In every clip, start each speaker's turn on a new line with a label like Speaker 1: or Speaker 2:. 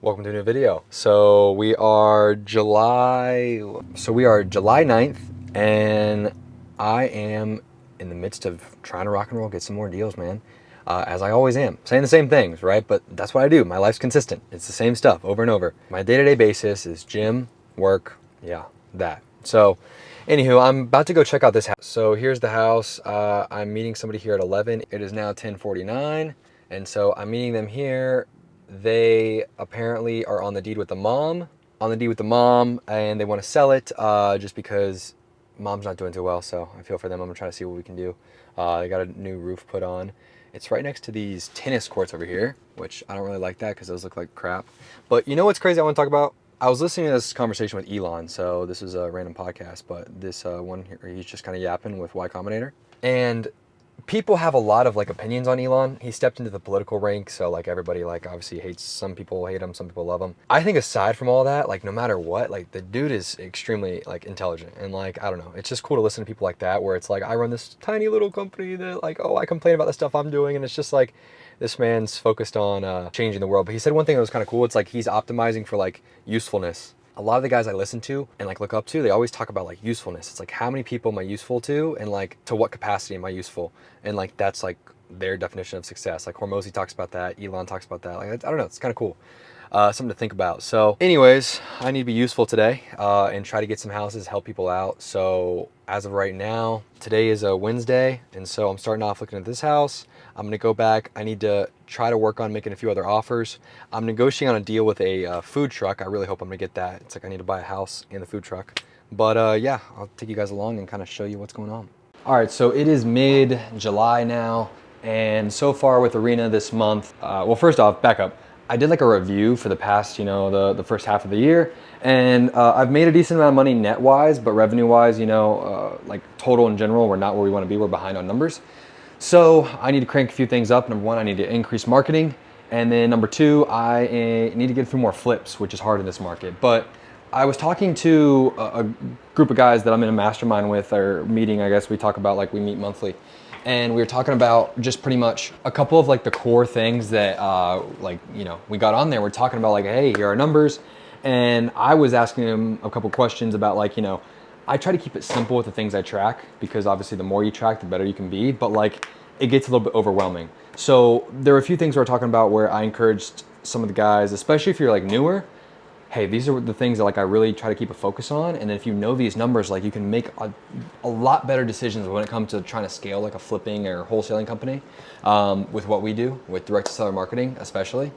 Speaker 1: Welcome to a new video. So we are July 9th, and I am in the midst of trying to rock and roll, get some more deals, man. As I always am, saying the same things, right? But that's what I do. My life's consistent. It's the same stuff over and over. My day-to-day basis is gym, work, yeah, that. So anywho, I'm about to go check out this house. So here's the house. I'm meeting somebody here at 11. It is now 10:49, and so I'm meeting them here. They apparently are on the deed with the mom, and they want to sell it just because mom's not doing too well. So I feel for them. I'm gonna try to see what we can do. They got a new roof put on. It's right next to these tennis courts over here, which I don't really like that because those look like crap. But you know what's crazy I want to talk about? I was listening to this conversation with Elon, so this is a random podcast, but this one here, he's just kind of yapping with Y Combinator. And people have a lot of like opinions on Elon. He stepped into the political rank, so like everybody like obviously hates, some people hate him, some people love him. I think aside from all that, like no matter what, like the dude is extremely like intelligent, and like I don't know, it's just cool to listen to people like that where it's like I run this tiny little company that like, oh, I complain about the stuff I'm doing, and it's just like this man's focused on changing the world. But he said one thing that was kind of cool. It's like he's optimizing for like usefulness. A lot of the guys I listen to and like look up to, they always talk about like usefulness. It's like how many people am I useful to, and like to what capacity am I useful, and like that's like their definition of success. Like Hormozy talks about that, Elon talks about that. Like I don't know, it's kind of cool. Something to think about. So anyways, I need to be useful today and try to get some houses, help people out. So as of right now, today is a Wednesday, and so I'm starting off looking at this house. I'm gonna go back. I need to try to work on making a few other offers. I'm negotiating on a deal with a food truck. I really hope I'm gonna get that. It's like I need to buy a house and the food truck. But yeah, I'll take you guys along and kind of show you what's going on. All right, so it is mid-July now, and so far with Arena this month, well, first off, back up. I did like a review for the past, the first half of the year, and I've made a decent amount of money net-wise, but revenue-wise, like total in general, we're not where we want to be. We're behind on numbers. So I need to crank a few things up. Number one, I need to increase marketing. And then number two, I need to get a few more flips, which is hard in this market. But I was talking to a group of guys that I'm in a mastermind with, or meeting, I guess we talk about, like we meet monthly. And we were talking about just pretty much a couple of like the core things that we got on there. We're talking about like, hey, here are numbers. And I was asking him a couple questions about like, I try to keep it simple with the things I track, because obviously the more you track, the better you can be, but like it gets a little bit overwhelming. So there are a few things we're talking about where I encouraged some of the guys, especially if you're like newer, hey, these are the things that like I really try to keep a focus on. And if you know these numbers, like you can make a lot better decisions when it comes to trying to scale like a flipping or wholesaling company with what we do with direct to seller marketing, especially.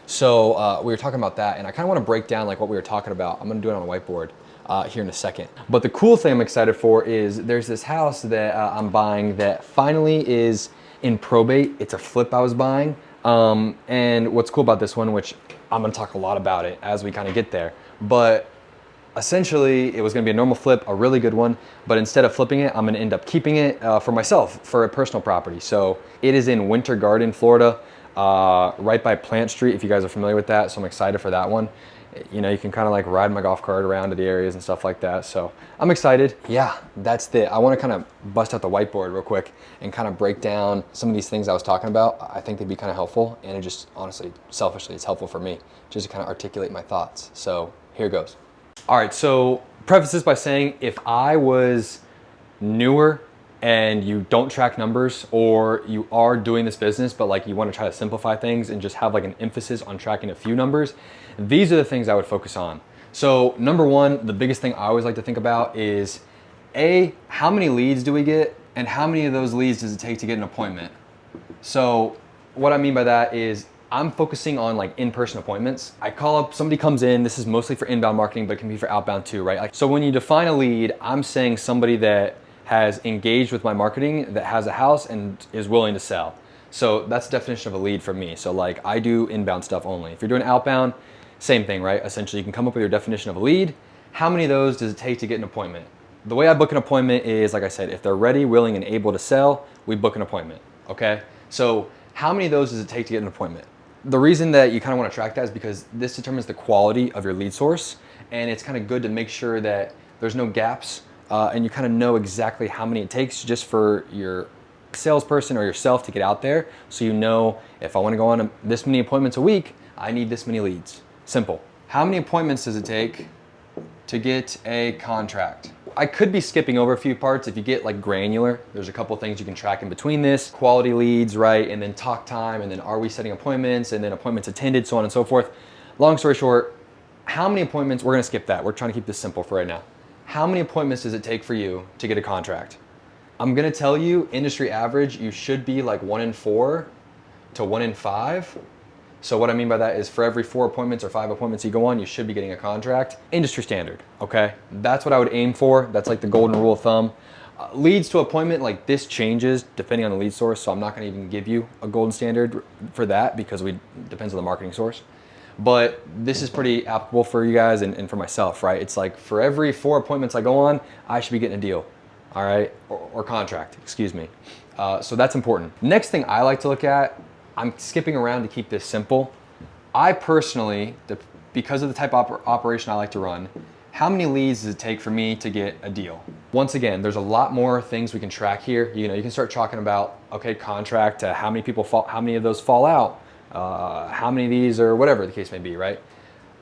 Speaker 1: So we were talking about that, and I kind of want to break down like what we were talking about. I'm going to do it on a whiteboard here in a second. But the cool thing I'm excited for is there's this house that I'm buying that finally is in probate. It's a flip I was buying. And what's cool about this one, which I'm gonna talk a lot about it as we kind of get there, but essentially it was gonna be a normal flip, a really good one, but instead of flipping it, I'm gonna end up keeping it for myself for a personal property. So it is in Winter Garden, Florida, right by Plant Street, if you guys are familiar with that. So I'm excited for that one. You can kind of like ride my golf cart around to the areas and stuff like that. So I'm excited. Yeah, that's I want to kind of bust out the whiteboard real quick and kind of break down some of these things I was talking about. I think they'd be kind of helpful, and it just honestly, selfishly, it's helpful for me just to kind of articulate my thoughts. So here goes. All right, so preface this by saying if I was newer and you don't track numbers, or you are doing this business but like you want to try to simplify things and just have like an emphasis on tracking a few numbers, these are the things I would focus on. So number one, the biggest thing I always like to think about is how many leads do we get, and how many of those leads does it take to get an appointment? So what I mean by that is I'm focusing on like in-person appointments. I call up, somebody comes in, this is mostly for inbound marketing, but it can be for outbound too, right? Like, so when you define a lead, I'm saying somebody that has engaged with my marketing, that has a house and is willing to sell. So that's the definition of a lead for me. So like I do inbound stuff only. If you're doing outbound, same thing, right? Essentially you can come up with your definition of a lead. How many of those does it take to get an appointment? The way I book an appointment is, like I said, if they're ready, willing, and able to sell, we book an appointment, okay? So how many of those does it take to get an appointment? The reason that you kind of want to track that is because this determines the quality of your lead source, and it's kind of good to make sure that there's no gaps, and you kind of know exactly how many it takes just for your salesperson or yourself to get out there. So if I want to go on this many appointments a week, I need this many leads. Simple. How many appointments does it take to get a contract? I could be skipping over a few parts. If you get like granular, there's a couple things you can track in between this. Quality leads, right? And then talk time, and then are we setting appointments, and then appointments attended, so on and so forth. Long story short, how many appointments, we're gonna skip that. We're trying to keep this simple for right now. How many appointments does it take for you to get a contract? I'm gonna tell you, industry average, you should be like 1 in 4 to 1 in 5. So what I mean by that is for every 4 appointments or 5 appointments you go on, you should be getting a contract. Industry standard, okay? That's what I would aim for. That's like the golden rule of thumb. Leads to appointment, like this changes depending on the lead source, so I'm not gonna even give you a golden standard for that because it depends on the marketing source. But this is pretty applicable for you guys and for myself, right? It's like for every 4 appointments I go on, I should be getting a deal, all right? Or contract, excuse me. So that's important. Next thing I like to look at, I'm skipping around to keep this simple. I personally, because of the type of operation I like to run, how many leads does it take for me to get a deal? Once again, there's a lot more things we can track here. You know, you can start talking about, okay, contract to how many people fall, how many of those fall out, how many of these, or whatever the case may be, right?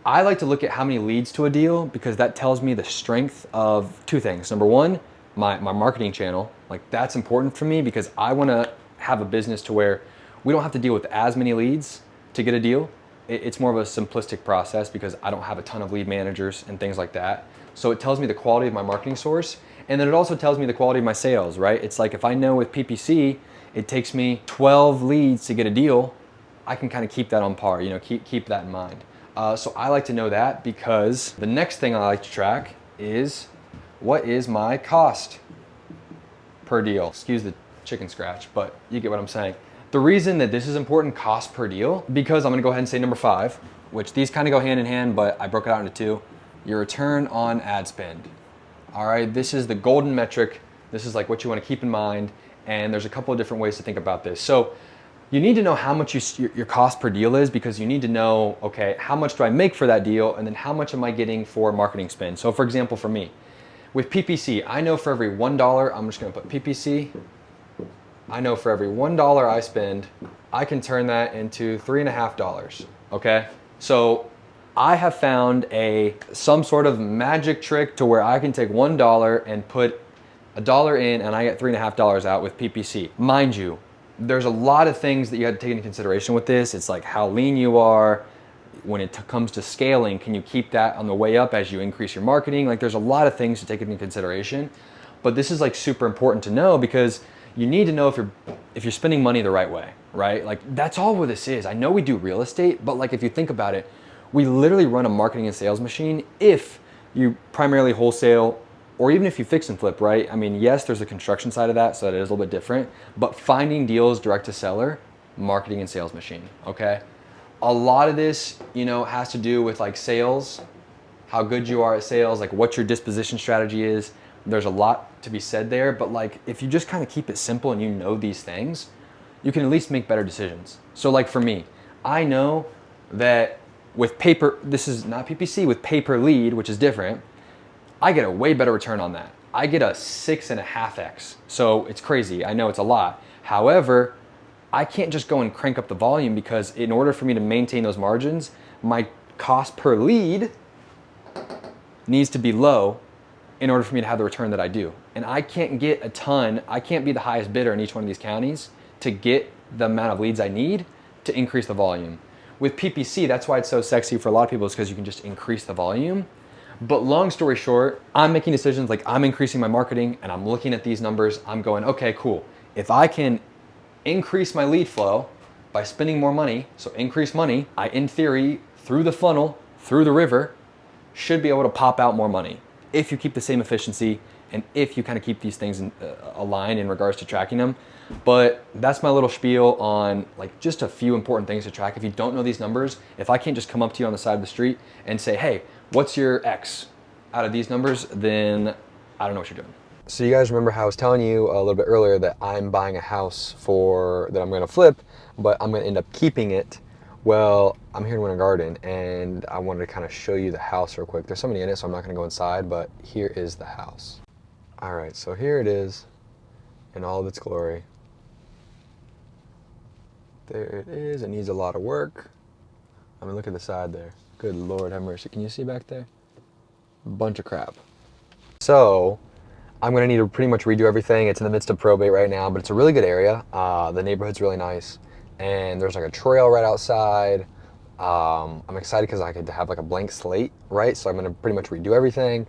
Speaker 1: I like to look at how many leads to a deal because that tells me the strength of 2 things. Number 1, my marketing channel. Like that's important for me because I want to have a business to where we don't have to deal with as many leads to get a deal. It's more of a simplistic process because I don't have a ton of lead managers and things like that. So it tells me the quality of my marketing source, and then it also tells me the quality of my sales, right? It's like if I know with PPC, it takes me 12 leads to get a deal, I can kind of keep that on par, you know, keep that in mind. So I like to know that because the next thing I like to track is what is my cost per deal. Excuse the chicken scratch, but you get what I'm saying. The reason that this is important, cost per deal, because I'm gonna go ahead and say number 5, which these kind of go hand in hand, but I broke it out into 2, your return on ad spend. All right, this is the golden metric. This is like what you wanna keep in mind, and there's a couple of different ways to think about this. So you need to know how much your cost per deal is because you need to know, okay, how much do I make for that deal, and then how much am I getting for marketing spend? So for example, for me, with PPC, I know for every $1, I'm just gonna put PPC, I know for every $1 I spend, I can turn that into $3.50, okay? So I have found some sort of magic trick to where I can take $1 and put $1 in and I get $3.50 out with PPC. Mind you, there's a lot of things that you have to take into consideration with this. It's like how lean you are. When it comes to scaling, can you keep that on the way up as you increase your marketing? Like there's a lot of things to take into consideration, but this is like super important to know because you need to know if you're spending money the right way, right? Like that's all what this is. I know we do real estate, but like if you think about it, we literally run a marketing and sales machine if you primarily wholesale or even if you fix and flip, right? I mean, yes, there's a construction side of that, so that is a little bit different, but finding deals direct to seller, marketing and sales machine, okay? A lot of this, you know, has to do with like sales, how good you are at sales, like what your disposition strategy is. There's a lot to be said there, but like if you just kind of keep it simple and you know these things, you can at least make better decisions. So like for me, I know that with paper, this is not PPC, with pay per lead, which is different, I get a way better return on that. I get a 6.5x. So it's crazy. I know it's a lot. However, I can't just go and crank up the volume because in order for me to maintain those margins, my cost per lead needs to be low in order for me to have the return that I do. And I can't get a ton, I can't be the highest bidder in each one of these counties to get the amount of leads I need to increase the volume. With PPC, that's why it's so sexy for a lot of people, is because you can just increase the volume. But long story short, I'm making decisions like I'm increasing my marketing and I'm looking at these numbers, I'm going, okay, cool. If I can increase my lead flow by spending more money, so increase money, I, in theory, through the funnel, through the river, should be able to pop out more money if you keep the same efficiency and if you kind of keep these things aligned in regards to tracking them. But that's my little spiel on like just a few important things to track. If you don't know these numbers, if I can't just come up to you on the side of the street and say, hey, what's your X out of these numbers, then I don't know what you're doing. So you guys remember how I was telling you a little bit earlier that I'm buying a house that I'm gonna flip, but I'm gonna end up keeping it. Well, I'm here in Winter Garden and I wanted to kind of show you the house real quick. There's somebody in it, so I'm not gonna go inside, but here is the house. All right, so here it is in all of its glory. There it is, it needs a lot of work. I mean, look at the side there. Good Lord have mercy. Can you see back there? Bunch of crap. So I'm gonna need to pretty much redo everything. It's in the midst of probate right now, but it's a really good area. The neighborhood's really nice, and there's like a trail right outside. I'm excited because I could have like a blank slate, right? So I'm gonna pretty much redo everything,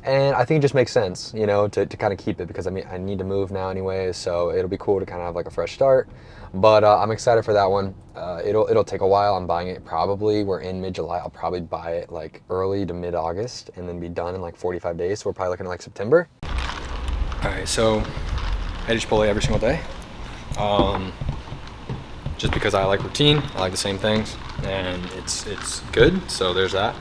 Speaker 1: and I think it just makes sense, you know, to kind of keep it because I mean I need to move now anyways, so it'll be cool to kind of have like a fresh start. But I'm excited for that one. It'll take a while. I'm buying it probably. We're in mid-July. I'll probably buy it like early to mid-August, and then be done in like 45 days. So we're probably looking at like September. All right, so I eat Chipotle every single day. Just because I like routine, I like the same things, and it's good. So there's that.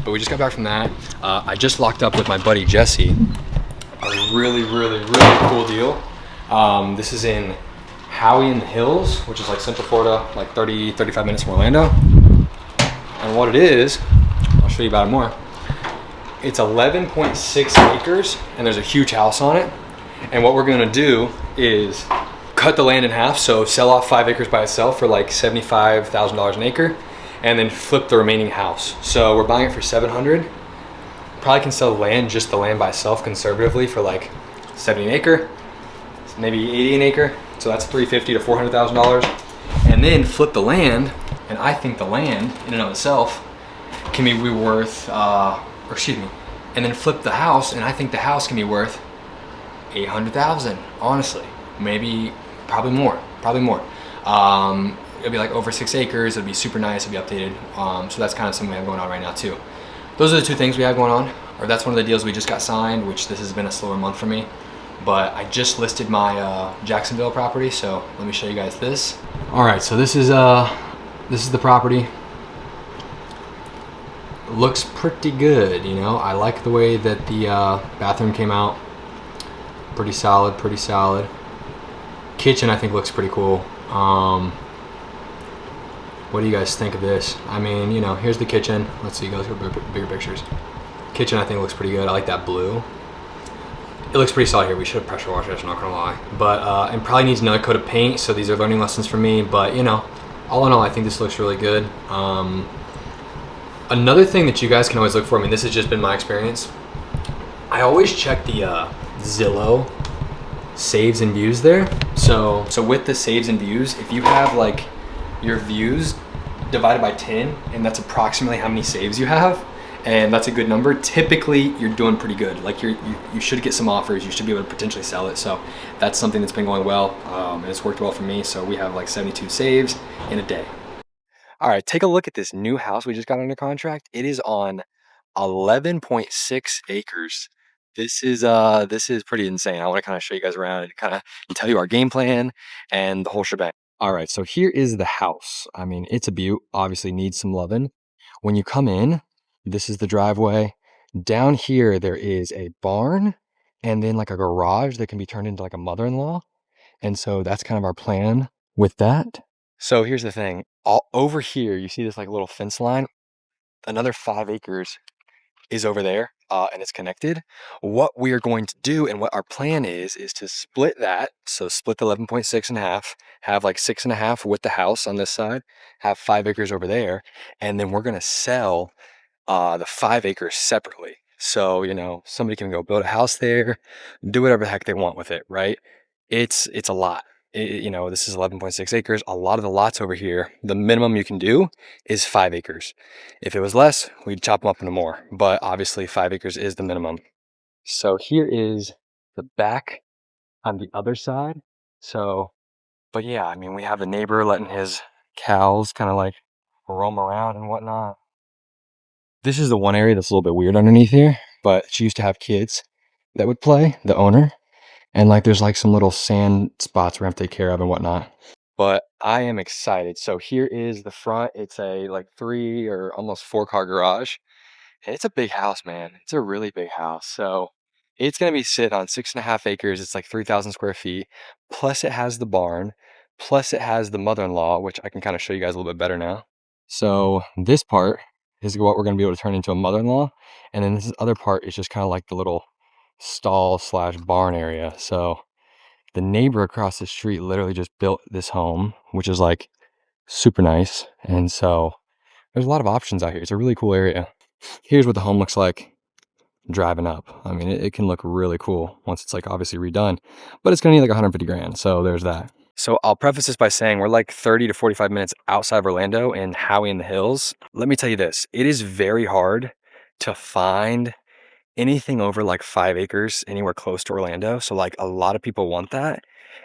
Speaker 1: But we just got back from that. I just locked up with my buddy Jesse. A really, really, really cool deal. This is in Howey in the Hills, which is like Central Florida, like 35 minutes from Orlando. And what it is, I'll show you about it more. It's 11.6 acres, and there's a huge house on it. And what we're gonna do is cut the land in half, so sell off 5 acres by itself for like $75,000 an acre, and then flip the remaining house. So we're buying it for $700. Probably can sell the land, just the land by itself, conservatively for like 70 an acre, maybe 80 an acre. So that's $350,000 to $400,000, and then flip the land. And I think the land in and of itself can be worth, and then flip the house, and I think the house can be worth 800,000. Honestly, maybe, probably more. It'll be like over 6 acres. It'll be super nice. It'll be updated. So that's kind of something we have going on right now too. Those are the two things we have going on. Or that's one of the deals we just got signed, which this has been a slower month for me. But I just listed my Jacksonville property, so let me show you guys this. All right, so this is the property. Looks pretty good, you know. I like the way that the bathroom came out. Pretty solid. Kitchen I think looks pretty cool. What do you guys think of this? I mean, you know, here's the kitchen. Let's see, guys, go bigger pictures. Kitchen I think looks pretty good. I like that blue. It looks pretty solid here. We should have pressure washed this, I'm not gonna lie. But and probably needs another coat of paint, so these are learning lessons for me. But you know, all in all, I think this looks really good. Another thing that you guys can always look for, I mean, this has just been my experience. I always check the Zillow saves and views there. So with the saves and views, if you have like your views divided by 10, and that's approximately how many saves you have, and that's a good number, typically you're doing pretty good. Like you should get some offers, you should be able to potentially sell it. So that's something that's been going well, and it's worked well for me. So we have like 72 saves in a day. All right, take a look at this new house we just got under contract. It is on 11.6 acres. This is pretty insane. I want to kind of show you guys around and kind of tell you our game plan and the whole shebang. All right, so here is the house. I mean, it's a beaut. Obviously needs some loving. When you come in, this is the driveway. Down here there is a barn, and then like a garage that can be turned into like a mother-in-law. And so that's kind of our plan with that. So here's the thing. All over here, you see this like little fence line. Another 5 acres is over there, and it's connected. What we are going to do and what our plan is to split that. So split the 11.6 in half, have like 6.5 with the house on this side, have 5 acres over there, and then we're gonna sell the 5 acres separately. So, you know, somebody can go build a house there, do whatever the heck they want with it, right? It's a lot. You know, this is 11.6 acres. A lot of the lots over here, the minimum you can do is 5 acres. If it was less, we'd chop them up into more. But obviously 5 acres is the minimum. So here is the back on the other side. So, but yeah, I mean, we have the neighbor letting his cows kind of like roam around and whatnot. This is the one area that's a little bit weird underneath here, but she used to have kids that would play, the owner. And like there's like some little sand spots we have to take care of and whatnot. But I am excited. So here is the front. It's a like 3 or almost 4 car garage. And it's a big house, man. It's a really big house. So it's gonna be sit on 6.5 acres. It's like 3,000 square feet. Plus it has the barn. Plus it has the mother-in-law, which I can kind of show you guys a little bit better now. So this part is what we're gonna be able to turn into a mother-in-law. And then this other part is just kind of like the little stall slash barn area. So the neighbor across the street literally just built this home, which is like super nice. And so There's a lot of options out here. It's a really cool area. Here's what the home looks like driving up. I mean, it can look really cool once it's like obviously redone, but it's gonna need like 150 grand. So there's that. So I'll preface this by saying we're like 30 to 45 minutes outside of Orlando in Howie in the Hills. Let me tell you this, it is very hard to find anything over like 5 acres anywhere close to Orlando. So like a lot of people want that.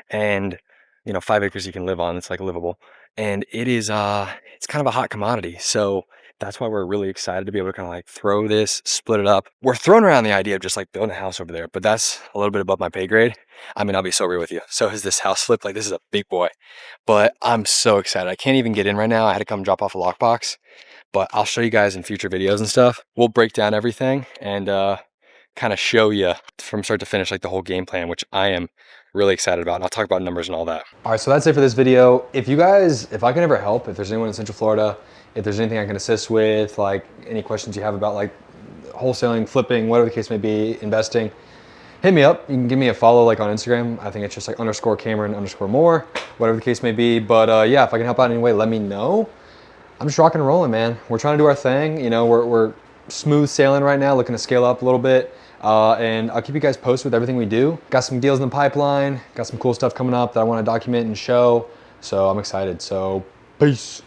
Speaker 1: And you know, 5 acres you can live on, it's like livable. And it is it's kind of a hot commodity. So that's why we're really excited to be able to kind of like throw this, split it up. We're throwing around the idea of just like building a house over there, but that's a little bit above my pay grade. I mean, I'll be so real with you. So is this house flip, like this is a big boy, but I'm so excited. I can't even get in right now. I had to come drop off a lockbox, but I'll show you guys in future videos and stuff. We'll break down everything and kind of show you from start to finish like the whole game plan, which I am really excited about. And I'll talk about numbers and all that. All right, so that's it for this video. If I can ever help, if there's anyone in Central Florida, if there's anything I can assist with, like any questions you have about like wholesaling, flipping, whatever the case may be, investing, hit me up. You can give me a follow like on Instagram. I think it's just like _Cameron_more, whatever the case may be. But yeah, if I can help out in any way, let me know. I'm just rocking and rolling, man. We're trying to do our thing. You know, we're smooth sailing right now, looking to scale up a little bit. And I'll keep you guys posted with everything we do. Got some deals in the pipeline, got some cool stuff coming up that I want to document and show. So I'm excited. So peace.